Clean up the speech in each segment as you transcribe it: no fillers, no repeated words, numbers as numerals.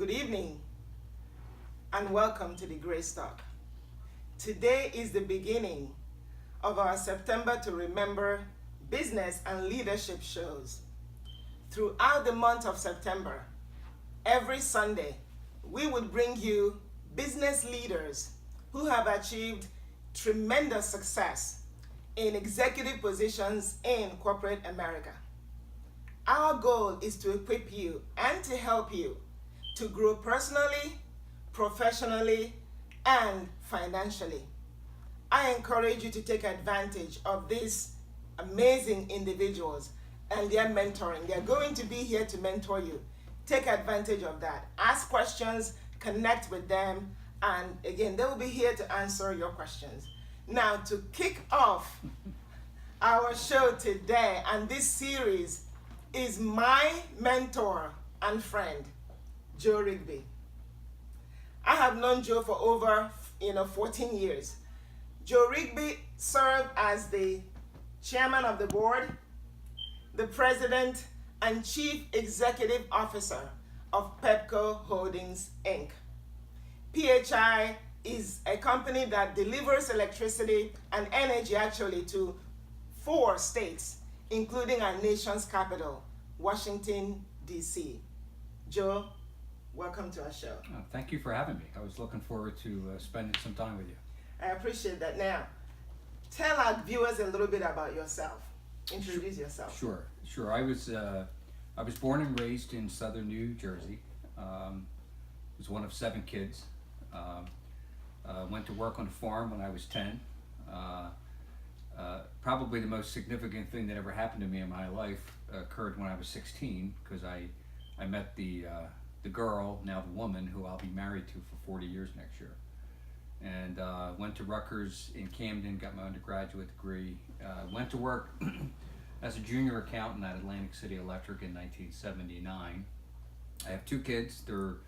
Good evening and welcome to the Grace Talk. Today is the beginning of our September to Remember business and leadership shows. Throughout the month of September, every Sunday, we would bring you business leaders who have achieved tremendous success in executive positions in corporate America. Our goal is to equip you and to help you to grow personally, professionally, and financially. I encourage you to take advantage of these amazing individuals and their mentoring. They're going to be here to mentor you. Take advantage of that. Ask questions, connect with them, and again, they will be here to answer your questions. Now, to kick off our show today and this series is my mentor and friend, Joe Rigby. I have known Joe for over 14 years. Joe Rigby served as the chairman of the board, the president, and chief executive officer of Pepco Holdings, Inc. PHI is a company that delivers electricity and energy actually to 4 states, including our nation's capital, Washington, D.C. Joe, welcome to our show. Oh, thank you for having me. I was looking forward to spending some time with you. I appreciate that. Now, tell our viewers a little bit about yourself. Introduce yourself. Sure. I was born and raised in southern New Jersey. Was one of 7 kids. Went to work on a farm when I was 10. Probably the most significant thing that ever happened to me in my life occurred when I was 16, because I met the girl, now the woman, who I'll be married to for 40 years next year. And went to Rutgers in Camden, got my undergraduate degree. Went to work as a junior accountant at Atlantic City Electric in 1979. I have 2 kids. They're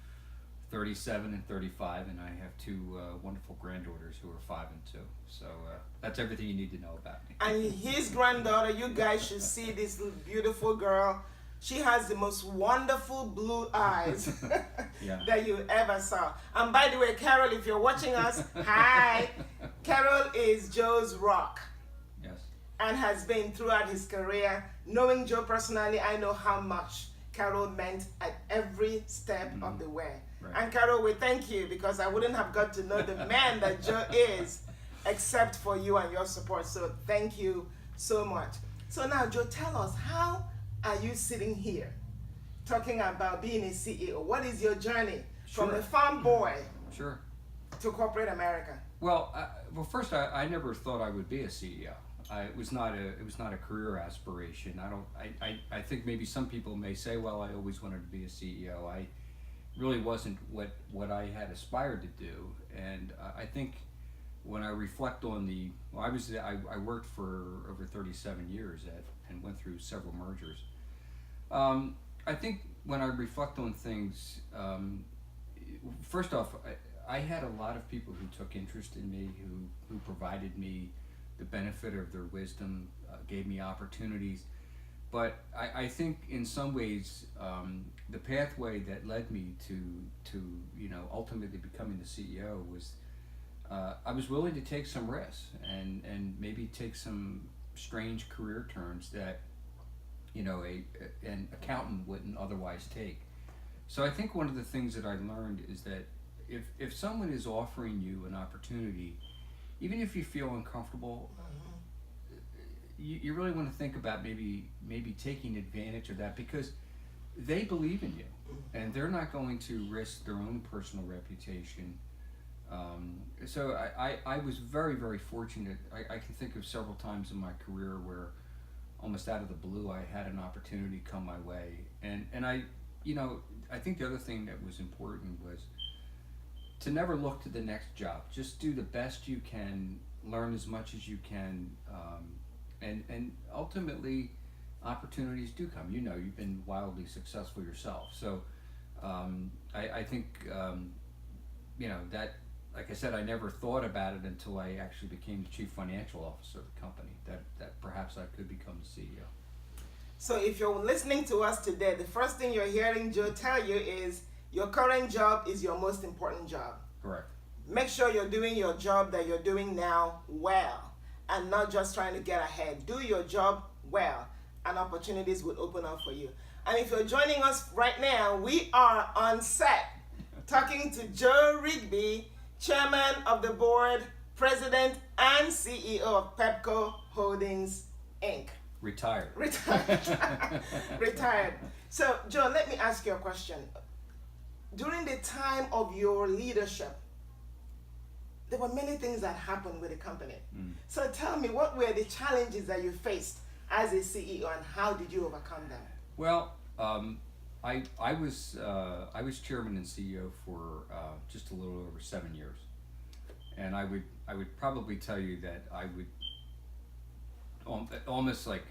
37 and 35, and I have 2 wonderful granddaughters who are 5 and 2. So that's everything you need to know about me. And his granddaughter, you guys should see this beautiful girl. She has the most wonderful blue eyes Yeah. that you ever saw. And by the way, Carol, if you're watching us, hi. Carol is Joe's rock Yes. and has been throughout his career. Knowing Joe personally, I know how much Carol meant at every step of the way. Right. And Carol, we thank you, because I wouldn't have got to know the man that Joe is except for you and your support. So thank you so much. So now, Joe, tell us, how are you sitting here talking about being a CEO? What is your journey from Sure. a farm boy Sure. to corporate America? Well, first, I never thought I would be a CEO. It was not a career aspiration. I think maybe some people may say, well, I always wanted to be a CEO. I really wasn't what I had aspired to do. And I think when I reflect on I worked for over 37 years and went through several mergers. I think when I reflect on things, first off, I had a lot of people who took interest in me, who provided me the benefit of their wisdom, gave me opportunities. But I think in some ways, the pathway that led me to ultimately becoming the CEO was, I was willing to take some risks and maybe take some strange career turns that an accountant wouldn't otherwise take. So I think one of the things that I learned is that if someone is offering you an opportunity, even if you feel uncomfortable, you really want to think about maybe taking advantage of that, because they believe in you and they're not going to risk their own personal reputation. So I was very, very fortunate. I can think of several times in my career where almost out of the blue I had an opportunity come my way. And I think the other thing that was important was to never look to the next job. Just do the best you can, learn as much as you can, and ultimately opportunities do come. You've been wildly successful yourself. So I think that, like I said, I never thought about it until I actually became the chief financial officer of the company, that perhaps I could become the CEO. So if you're listening to us today, the first thing you're hearing Joe tell you is Your current job is your most important job. Correct. Make sure you're doing your job that you're doing now well and not just trying to get ahead. Do your job well and opportunities will open up for you. And if you're joining us right now, we are on set talking to Joe Rigby, Chairman of the Board, President and CEO of Pepco Holdings, Inc. Retired. Retired. So, Joe, let me ask you a question. During the time of your leadership, there were many things that happened with the company. So tell me, what were the challenges that you faced as a CEO and how did you overcome them? Well, I was chairman and CEO for just a little over 7 years, and I would probably tell you that I would almost like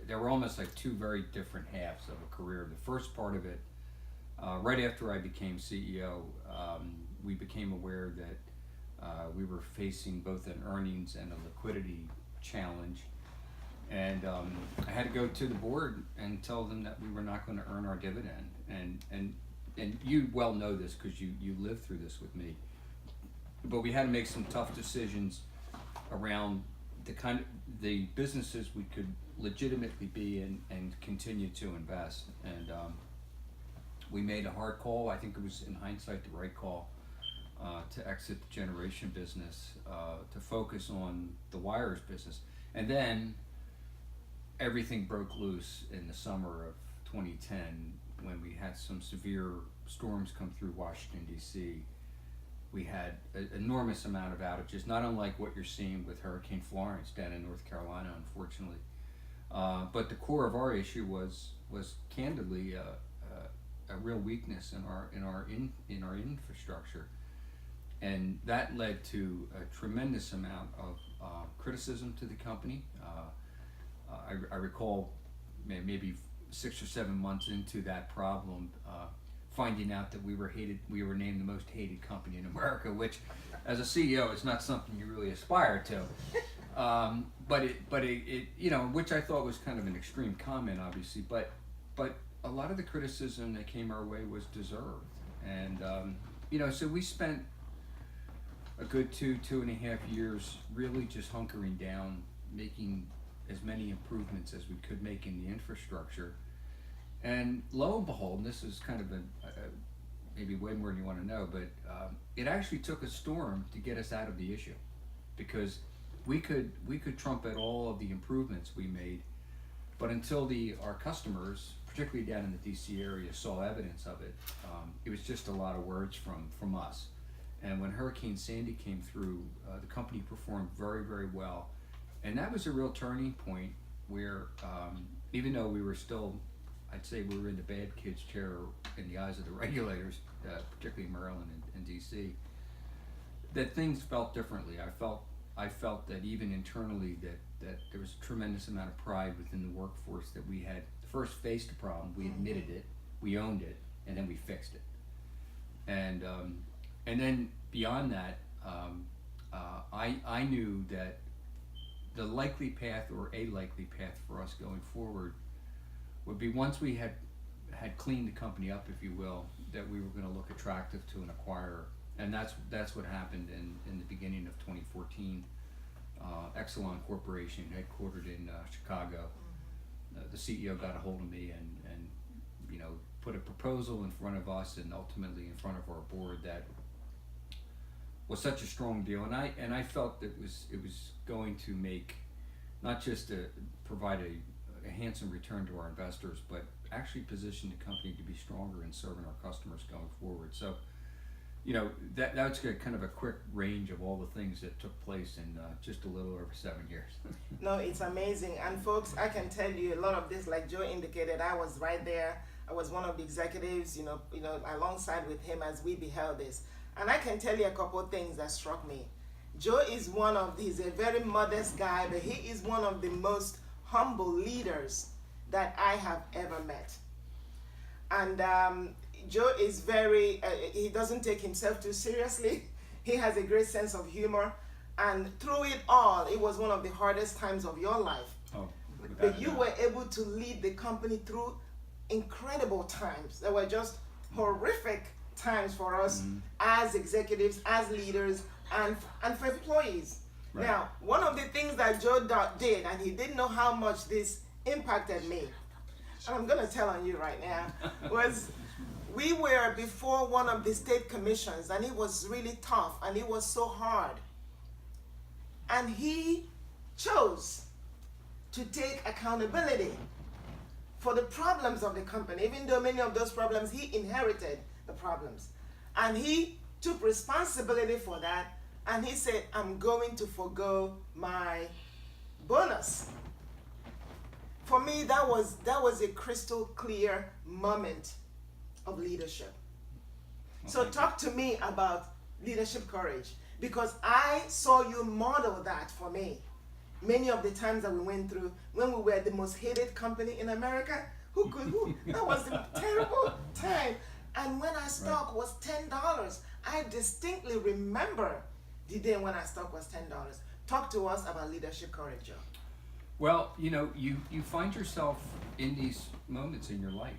there were almost like two very different halves of a career. The first part of it, right after I became CEO, we became aware that we were facing both an earnings and a liquidity challenge. And I had to go to the board and tell them that we were not going to earn our dividend. And you well know this because you lived through this with me. But we had to make some tough decisions around the businesses we could legitimately be in and continue to invest. And we made a hard call. I think it was, in hindsight, the right call to exit the generation business, to focus on the wires business. And then everything broke loose in the summer of 2010 when we had some severe storms come through Washington, D.C. We had an enormous amount of outages, not unlike what you're seeing with Hurricane Florence down in North Carolina, unfortunately. But the core of our issue was candidly a real weakness in our infrastructure, and that led to a tremendous amount of criticism to the company. I recall maybe 6 or 7 months into that problem, finding out that we were named the most hated company in America, which, as a CEO, is not something you really aspire to. But it which I thought was kind of an extreme comment, obviously. But a lot of the criticism that came our way was deserved, and so we spent a good 2.5 years really just hunkering down, making as many improvements as we could make in the infrastructure. And lo and behold, and this is kind of maybe way more than you want to know, but it actually took a storm to get us out of the issue, because we could trumpet all of the improvements we made, but until our customers, particularly down in the DC area, saw evidence of it, it was just a lot of words from us. And when Hurricane Sandy came through, the company performed very, very well. And that was a real turning point where, even though we were still, I'd say we were in the bad kids chair in the eyes of the regulators, particularly Maryland and DC, that things felt differently. I felt that even internally that there was a tremendous amount of pride within the workforce that we had first faced a problem, we admitted it, we owned it, and then we fixed it. And then beyond that, I knew that the likely path, or a likely path for us going forward, would be, once we had cleaned the company up, if you will, that we were going to look attractive to an acquirer. And that's what happened in the beginning of 2014. Exelon Corporation, headquartered in Chicago, the CEO got a hold of me and put a proposal in front of us and ultimately in front of our board that was such a strong deal, and I felt that it was going to make, not just provide a handsome return to our investors, but actually position the company to be stronger in serving our customers going forward. So, that's kind of a quick range of all the things that took place in just a little over 7 years. No, it's amazing. And folks, I can tell you a lot of this, like Joe indicated, I was right there. I was one of the executives, alongside with him as we beheld this. And I can tell you a couple of things that struck me. Joe is he's a very modest guy, but he is one of the most humble leaders that I have ever met. And Joe is he doesn't take himself too seriously. He has a great sense of humor. And through it all, it was one of the hardest times of your life. Oh, but you were able to lead the company through incredible times that were just horrific times for us as executives, as leaders, and for employees. Right. Now, one of the things that Joe did, and he didn't know how much this impacted me, and I'm going to tell on you right now, was we were before one of the state commissions, and it was really tough, and it was so hard. And he chose to take accountability for the problems of the company, even though many of those problems he inherited the problems. And he took responsibility for that, and he said, I'm going to forgo my bonus. For me, that was a crystal clear moment of leadership. So talk to me about leadership courage, because I saw you model that for me. Many of the times that we went through, when we were the most hated company in America, that was a terrible time. And when our stock was $10, I distinctly remember the day when our stock was $10. Talk to us about leadership courage, Joe. Well, you find yourself in these moments in your life,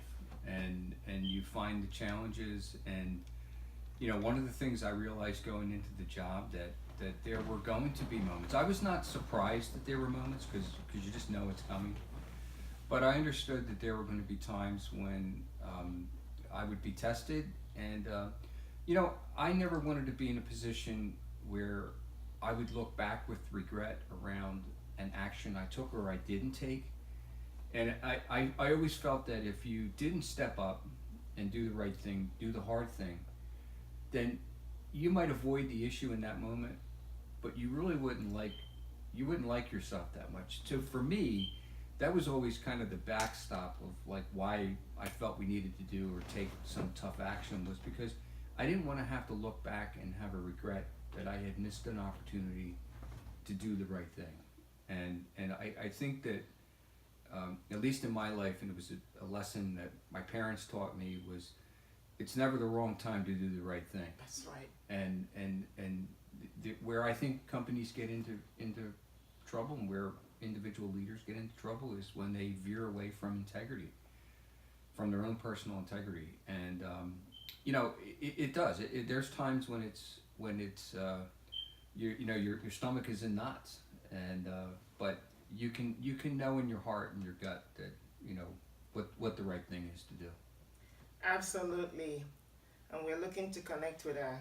and you find the challenges, and one of the things I realized going into the job that there were going to be moments. I was not surprised that there were moments because you just know it's coming, but I understood that there were going to be times when I would be tested, and I never wanted to be in a position where I would look back with regret around an action I took or I didn't take. And I always felt that if you didn't step up and do the right thing, do the hard thing, then you might avoid the issue in that moment, but you really wouldn't like yourself that much. So for me, that was always kind of the backstop of like why I felt we needed to do or take some tough action, was because I didn't want to have to look back and have a regret that I had missed an opportunity to do the right thing. And I think that at least in my life, and it was a lesson that my parents taught me, was it's never the wrong time to do the right thing. That's right. And where I think companies get into trouble, and where individual leaders get into trouble, is when they veer away from integrity, from their own personal integrity. And it does. There's times when it's your stomach is in knots, and but you can know in your heart and your gut that what the right thing is to do. Absolutely. And we're looking to connect with our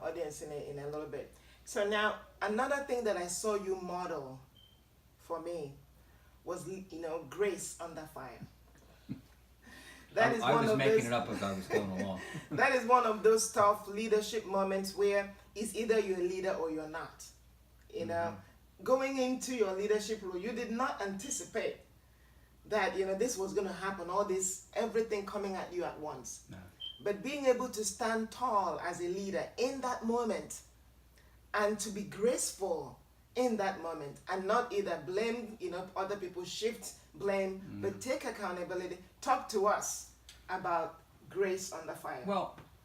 audience in a little bit. So now, another thing that I saw you model for me was, grace under fire. I was making it up as I was going along. That is one of those tough leadership moments where it's either you're a leader or you're not. Going into your leadership role, you did not anticipate that this was going to happen, everything coming at you at once. No. But being able to stand tall as a leader in that moment, and to be graceful in that moment, and not either blame other people, shift blame, but take accountability. Talk to us about grace under fire.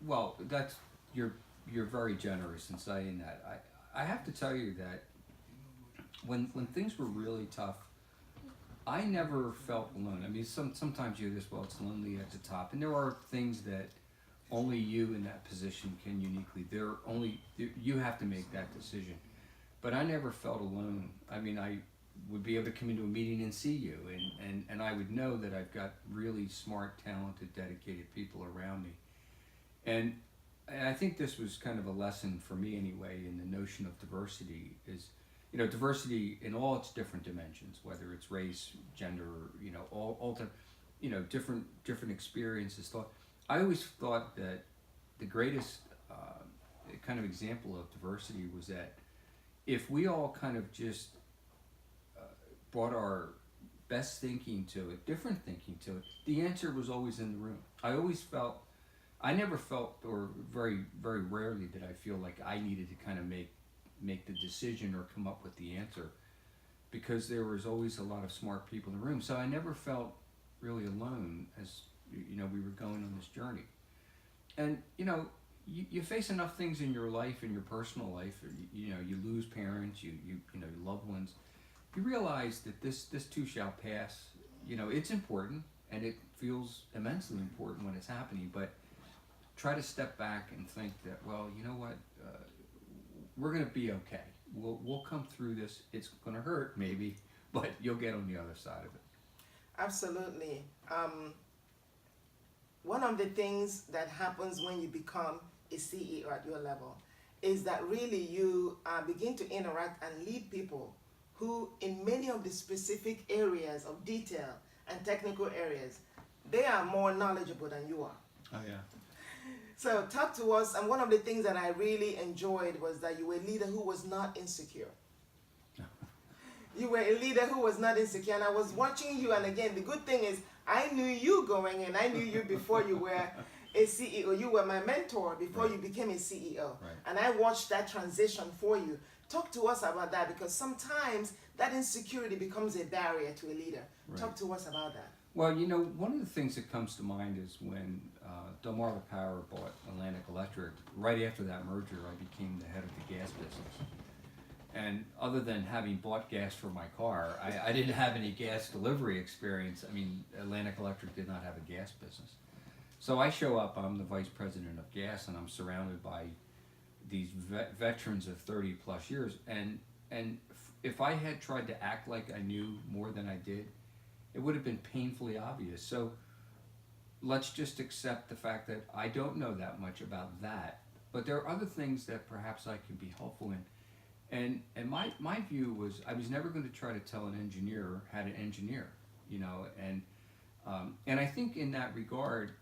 Well, that's you're very generous in saying that. I have to tell you that when things were really tough, I never felt alone. I mean, sometimes you hear this, well, it's lonely at the top, and there are things that only you in that position can uniquely. You have to make that decision. But I never felt alone. I mean, I would be able to come into a meeting and see you, and I would know that I've got really smart, talented, dedicated people around me. And I think this was kind of a lesson for me anyway in the notion of diversity is, diversity in all its different dimensions, whether it's race, gender, all different experiences. I always thought that the greatest kind of example of diversity was that if we all kind of just brought our best thinking to it, different thinking to it, the answer was always in the room. I never felt, or very, very rarely did I feel like I needed to kind of make the decision or come up with the answer, because there was always a lot of smart people in the room. So I never felt really alone as we were going on this journey. And you face enough things in your life, in your personal life, you lose parents, you loved ones. You realize that this too shall pass. It's important, and it feels immensely important when it's happening, but try to step back and think that, well, you know what, we're going to be okay. We'll come through this. It's going to hurt maybe, but you'll get on the other side of it. Absolutely. One of the things that happens when you become a CEO at your level is that really you begin to interact and lead people who, in many of the specific areas of detail and technical areas, they are more knowledgeable than you are. Oh, yeah. So talk to us, and one of the things that I really enjoyed was that you were a leader who was not insecure. You were a leader who was not insecure, and I was watching you, and again, the good thing is I knew you going in. I knew you before you were a CEO. You were my mentor before you became a CEO. Right. And I watched that transition for you. Talk to us about that, because sometimes that insecurity becomes a barrier to a leader. Right. Talk to us about that. Well, you know, one of the things that comes to mind is when Delmarva Power bought Atlantic Electric. Right after that merger, I became the head of the gas business. And other than having bought gas for my car, I didn't have any gas delivery experience. I mean, Atlantic Electric did not have a gas business. So I show up, I'm the vice president of gas, and I'm surrounded by these veterans of 30 plus years. And if I had tried to act like I knew more than I did, it would have been painfully obvious. So let's just accept the fact that I don't know that much about that, but there are other things that perhaps I can be helpful in. And my view was I was never going to try to tell an engineer how to engineer, you know, and I think in that regard,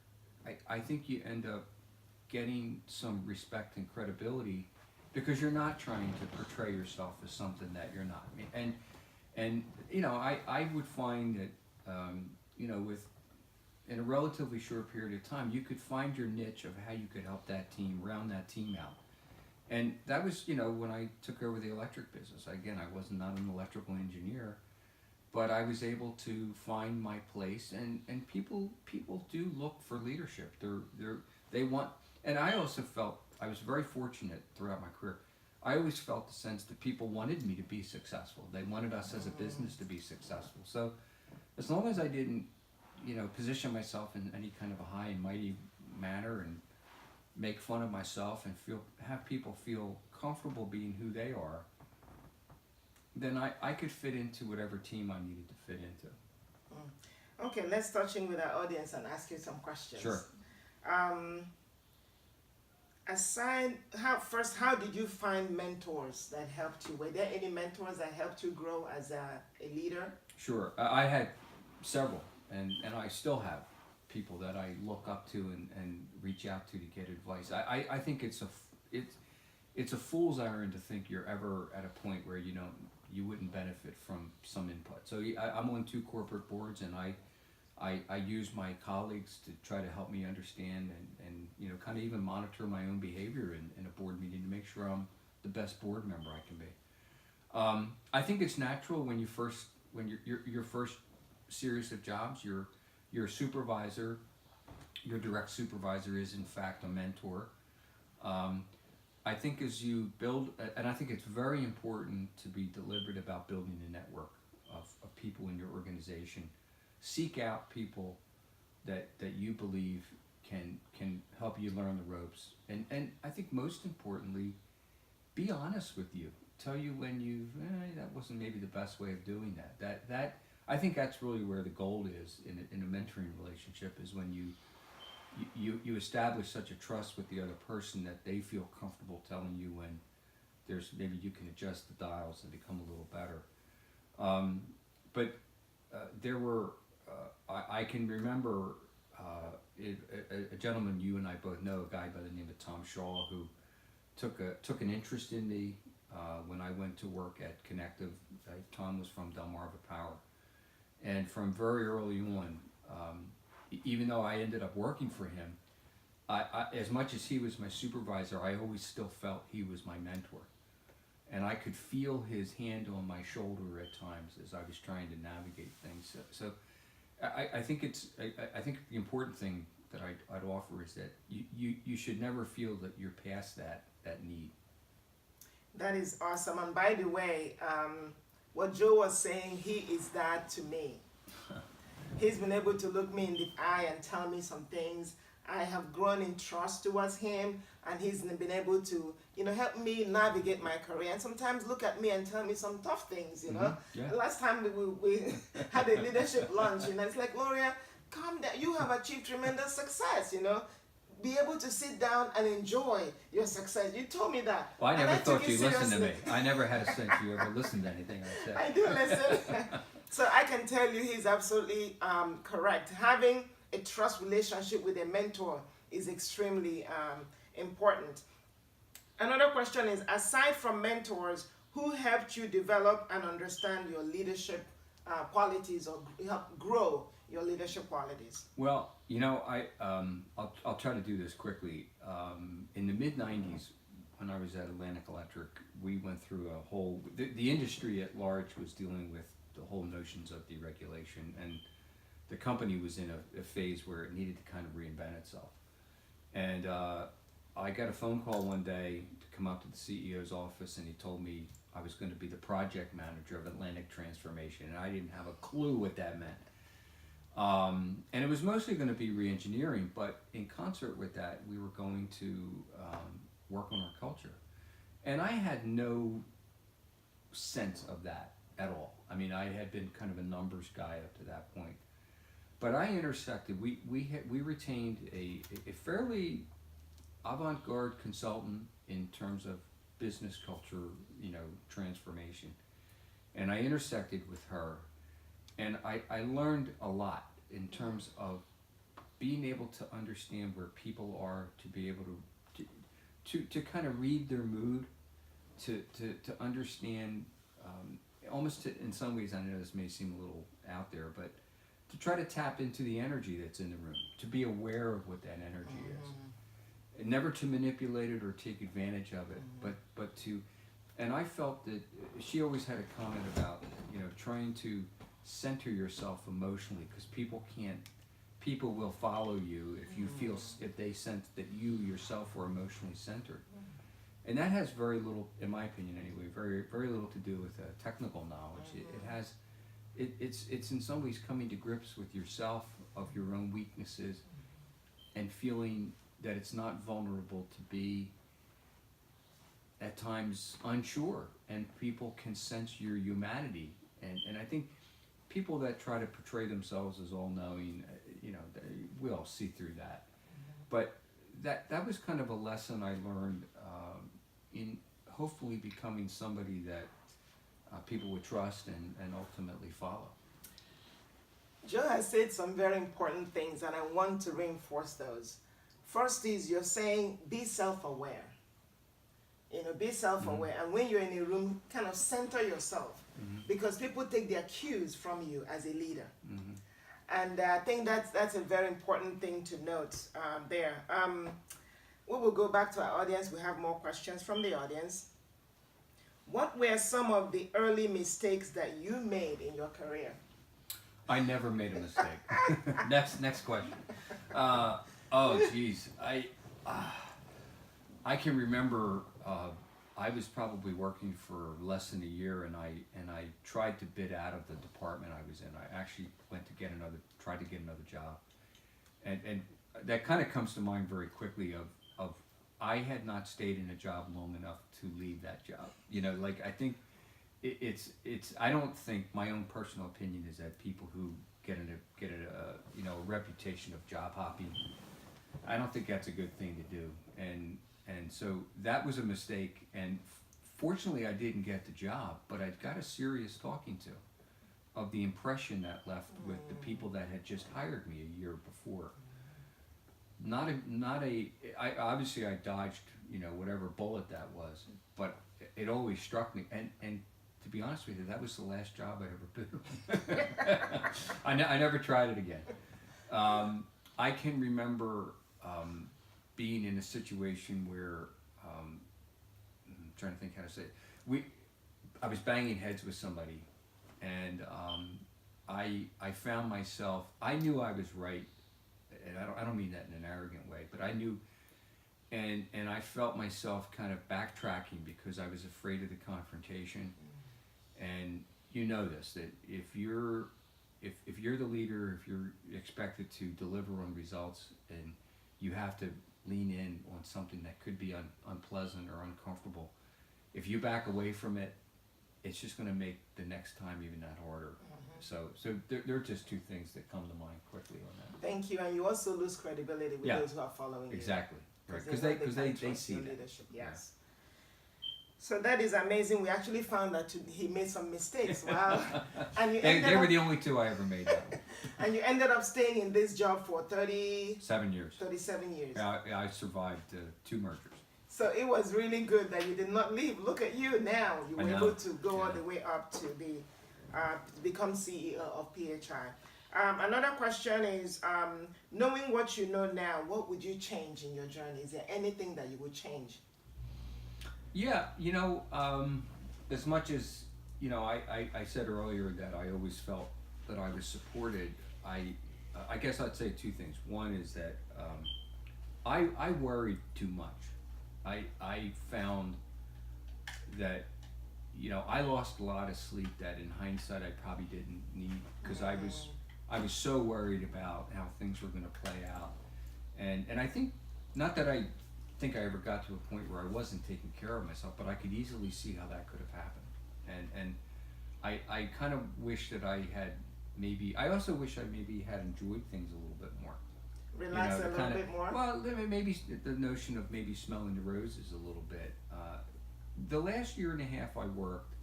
I think you end up getting some respect and credibility because you're not trying to portray yourself as something that you're not. And you know, I would find that, you know, in a relatively short period of time, you could find your niche of how you could help that team, round that team out. And that was, you know, when I took over the electric business. Again, I was not an electrical engineer, but I was able to find my place. And people do look for leadership. They want, and I also felt I was very fortunate throughout my career. I always felt the sense that people wanted me to be successful. They wanted us as a business to be successful. So as long as I didn't, you know, position myself in any kind of a high and mighty manner and make fun of myself and have people feel comfortable being who they are, then I could fit into whatever team I needed to fit into. Okay, let's touch in with our audience and ask you some questions. Sure. How did you find mentors that helped you? Were there any mentors that helped you grow as a leader? Sure. I had several, and I still have people that I look up to and reach out to get advice. I think it's a fool's errand to think you're ever at a point where you wouldn't benefit from some input. So I'm on 2 corporate boards, and I use my colleagues to try to help me understand and you know, kind of even monitor my own behavior in a board meeting to make sure I'm the best board member I can be. I think it's natural when your first series of jobs, your supervisor, your direct supervisor is in fact a mentor. I think as you build, and I think it's very important to be deliberate about building a network of people in your organization. Seek out people that you believe can help you learn the ropes, and I think most importantly, be honest with you. Tell you when that wasn't maybe the best way of doing that. That I think that's really where the gold is in a mentoring relationship, is when you establish such a trust with the other person that they feel comfortable telling you when maybe you can adjust the dials and become a little better. But there were. I can remember a gentleman you and I both know, a guy by the name of Tom Shaw, who took an interest in me when I went to work at Connective. Tom was from Delmarva Power, and from very early on, even though I ended up working for him, I as much as he was my supervisor, I always still felt he was my mentor, and I could feel his hand on my shoulder at times as I was trying to navigate things. So I think I think the important thing that I'd offer is that you should never feel that you're past that need. That is awesome. And by the way, what Joe was saying, he is that to me. He's been able to look me in the eye and tell me some things. I have grown in trust towards him, and he's been able to, help me navigate my career. And sometimes look at me and tell me some tough things, Yeah. Last time we had a leadership lunch, it's like, Gloria, calm down. You have achieved tremendous success, Be able to sit down and enjoy your success. You told me that. Well, I and never took thought it you listened to me. seriously. I never had a sense you ever listened to anything I said. I do listen. So I can tell you he's absolutely correct. Having a trust relationship with a mentor is extremely important. Another question is, aside from mentors, who helped you develop and understand your leadership qualities, or help grow your leadership qualities? Well, I'll try to do this quickly. In the mid '90s, when I was at Atlantic Electric, we went through a whole. The industry at large was dealing with the whole notions of deregulation, and the company was in a phase where it needed to kind of reinvent itself. And I got a phone call one day to come up to the CEO's office, and he told me I was going to be the project manager of Atlantic Transformation, and I didn't have a clue what that meant. And it was mostly going to be re-engineering, but in concert with that, we were going to work on our culture. And I had no sense of that at all. I mean, I had been kind of a numbers guy up to that point. But I intersected, we retained a fairly avant-garde consultant in terms of business culture, transformation. And I intersected with her, and I learned a lot in terms of being able to understand where people are, to be able to kind of read their mood, to understand, almost in some ways, I know this may seem a little out there, but to try to tap into the energy that's in the room, to be aware of what that energy is. And never to manipulate it or take advantage of it, but to, and I felt that she always had a comment about, trying to center yourself emotionally, because people will follow you if they sense that you yourself are emotionally centered. And that has very little, in my opinion anyway, very, very little to do with technical knowledge. It's in some ways coming to grips with yourself, of your own weaknesses, and feeling that it's not vulnerable to be at times unsure, and people can sense your humanity. And I think people that try to portray themselves as all-knowing, we all see through that. But that was kind of a lesson I learned in hopefully becoming somebody that people would trust and ultimately follow. Joe has said some very important things, and I want to reinforce those. First is, you're saying be self-aware. Be self-aware. And when you're in a room, kind of center yourself, because people take their cues from you as a leader. And I think that's a very important thing to note there. We will go back to our audience. We have more questions from the audience. What were some of the early mistakes that you made in your career? I never made a mistake. Next question. Oh geez, I can remember I was probably working for less than a year, and I tried to bid out of the department I was in. I actually tried to get another job, and that kind of comes to mind very quickly of I had not stayed in a job long enough to leave that job. I think it's I don't think, my own personal opinion is that people who get a reputation of job hopping, I don't think that's a good thing to do. And so that was a mistake, and fortunately I didn't get the job, but I got a serious talking to of the impression that left with the people that had just hired me a year before. I obviously I dodged, whatever bullet that was, but it always struck me, and to be honest with you, that was the last job I ever bid on. I never tried it again. I can remember being in a situation where I'm trying to think how to say it. I was banging heads with somebody, and I found myself. I knew I was right, and I don't mean that in an arrogant way, but I knew, and I felt myself kind of backtracking because I was afraid of the confrontation. And you know this, that if you're the leader, if you're expected to deliver on results, and you have to lean in on something that could be unpleasant or uncomfortable. If you back away from it, it's just going to make the next time even that harder. So there are just two things that come to mind quickly on that. Thank you, and you also lose credibility with those who are following Exactly. you. Right, because they trust see your that. leadership. Yes. So that is amazing. We actually found that he made some mistakes. Wow. And you They were the only two I ever made. And you ended up staying in this job for 7 years. 37 years. I survived 2 mergers. So it was really good that you did not leave. Look at you now. You were able to go all the way up to become CEO of PHI. Another question is, knowing what you know now, what would you change in your journey? Is there anything that you would change? Yeah, as much as, I said earlier that I always felt that I was supported, I guess I'd say 2 things. One is that I worried too much. I found that, I lost a lot of sleep that in hindsight I probably didn't need, because I was so worried about how things were going to play out. And I think, not that I think I ever got to a point where I wasn't taking care of myself, but I could easily see how that could have happened. And I kind of wish that I had I also wish I maybe had enjoyed things a little bit more. Relax a little bit more? Well, maybe the notion of maybe smelling the roses a little bit. The last year and a half I worked,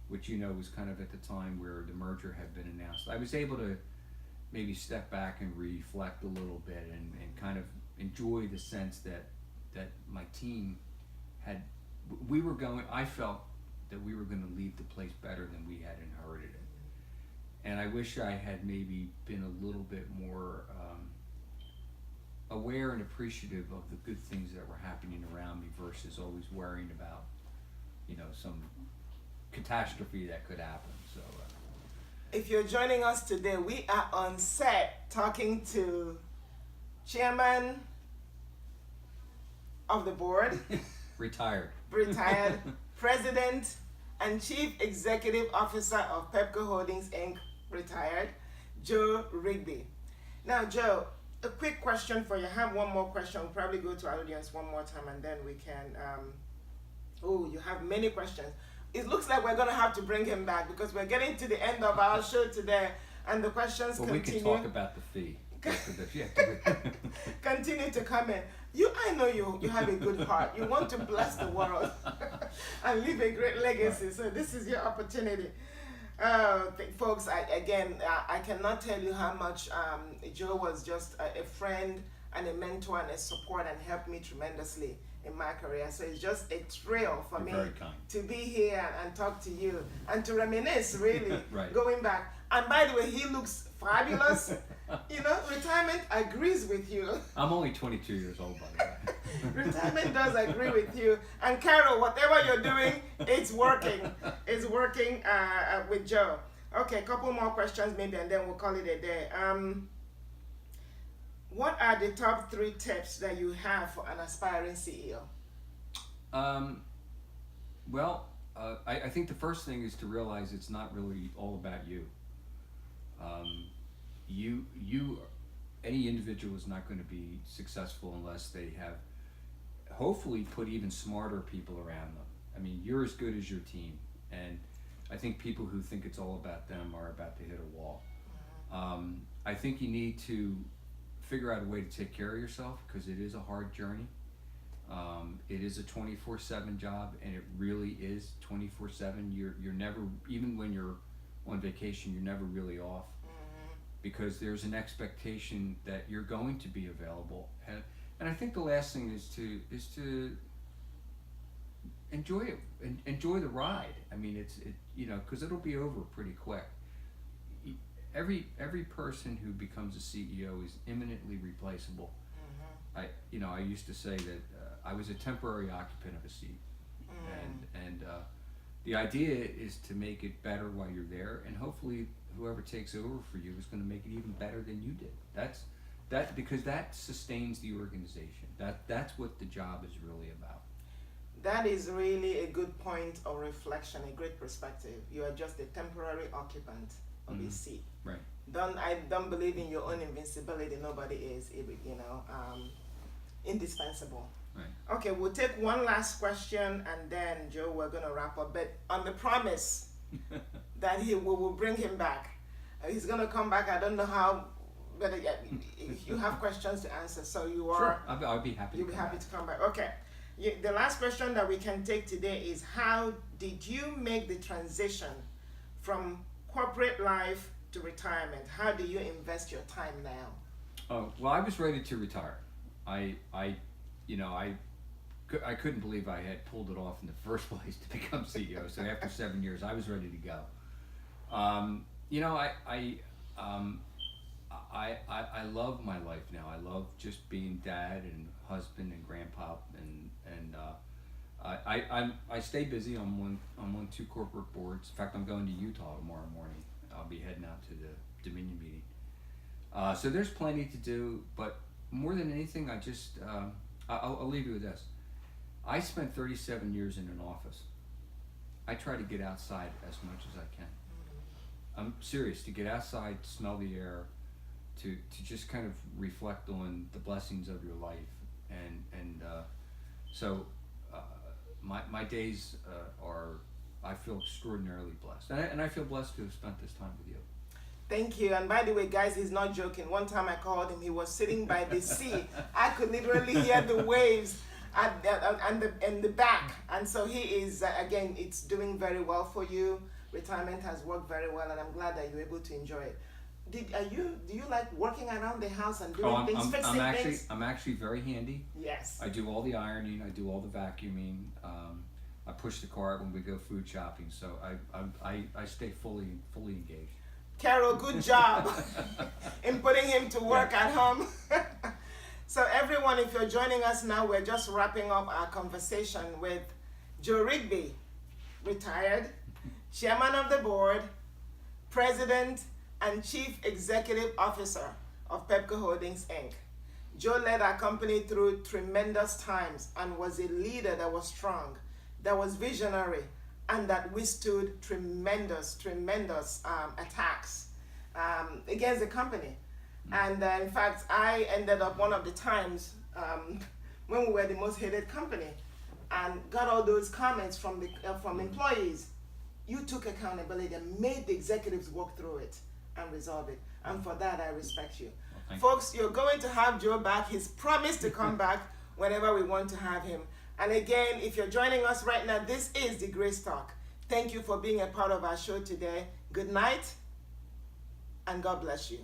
which was kind of at the time where the merger had been announced, I was able to maybe step back and reflect a little bit and kind of enjoy the sense that my team I felt that we were going to leave the place better than we had inherited it. And I wish I had maybe been a little bit more aware and appreciative of the good things that were happening around me versus always worrying about, some catastrophe that could happen. So, if you're joining us today, we are on set talking to Chairman of the Board, retired President and Chief Executive Officer of Pepco Holdings Inc., retired, Joe Rigby. Now, Joe, a quick question for you. I have one more question. We'll probably go to our audience one more time and then we can, you have many questions. It looks like we're going to have to bring him back because we're getting to the end of our show today and the questions continue. We can talk about the fee. Continue to come in. I know you have a good heart. You want to bless the world and leave a great legacy. So this is your opportunity. Folks, I cannot tell you how much Joe was just a friend and a mentor and a support and helped me tremendously in my career. So it's just a thrill for me to be here and talk to you and to reminisce, really, right. Going back. And by the way, he looks fabulous. Retirement agrees with you. I'm only 22 years old, by the way. Retirement does agree with you. And Carol, whatever you're doing, it's working. It's working with Joe. Okay, a couple more questions maybe, and then we'll call it a day. What are the top 3 tips that you have for an aspiring CEO? I think the first thing is to realize it's not really all about you. Any individual is not going to be successful unless they have hopefully put even smarter people around them. I mean, you're as good as your team, and I think people who think it's all about them are about to hit a wall. I think you need to figure out a way to take care of yourself because it is a hard journey. It is a 24/7 job, and it really is 24/7. You're never, even when you're on vacation, you're never really off. Because there's an expectation that you're going to be available, and I think the last thing is to enjoy it, enjoy the ride. I mean, because it'll be over pretty quick. Every person who becomes a CEO is imminently replaceable. I used to say that I was a temporary occupant of a seat, and the idea is to make it better while you're there, and hopefully whoever takes over for you is going to make it even better than you did. Because that sustains the organization. That's what the job is really about. That is really a good point of reflection, a great perspective. You are just a temporary occupant of a seat. Right. I don't believe in your own invincibility. Nobody is, indispensable. Right. Okay, we'll take one last question and then, Joe, we're going to wrap up. But on the promise that we will bring him back. He's going to come back. I don't know how, but you have questions to answer. So you are. Sure, I'll be happy. You'll be happy to come back. Okay. The last question that we can take today is, how did you make the transition from corporate life to retirement? How do you invest your time now? Oh, well, I was ready to retire. I couldn't believe I had pulled it off in the first place to become CEO. So after 7 years, I was ready to go. I love my life now. I love just being dad and husband and grandpa, and I stay busy. I'm on 2 corporate boards. In fact, I'm going to Utah tomorrow morning. I'll be heading out to the Dominion meeting. So there's plenty to do, but more than anything, I'll leave you with this. I spent 37 years in an office. I try to get outside as much as I can. I'm serious, to get outside, smell the air, to just kind of reflect on the blessings of your life. So my days I feel extraordinarily blessed. And I feel blessed to have spent this time with you. Thank you. And by the way, guys, he's not joking. One time I called him, he was sitting by the sea. I could literally hear the waves in the back. And so he is, again, it's doing very well for you. Retirement has worked very well, and I'm glad that you're able to enjoy it. Do you like working around the house and doing things, fixing things? I'm actually very handy. Yes. I do all the ironing. I do all the vacuuming. I push the cart when we go food shopping. So I stay fully engaged. Carol, good job in putting him to work at home. So everyone, if you're joining us now, we're just wrapping up our conversation with Joe Rigby, retired, chairman of the board, president, and chief executive officer of Pepco Holdings, Inc. Joe led our company through tremendous times and was a leader that was strong, that was visionary, and that withstood tremendous attacks against the company. And in fact, I ended up one of the times when we were the most hated company, and got all those comments from employees. You took accountability and made the executives work through it and resolve it. And for that, I respect you. Well, Folks, you're going to have Joe back. He's promised to come back whenever we want to have him. And again, if you're joining us right now, this is the Grace Talk. Thank you for being a part of our show today. Good night, and God bless you.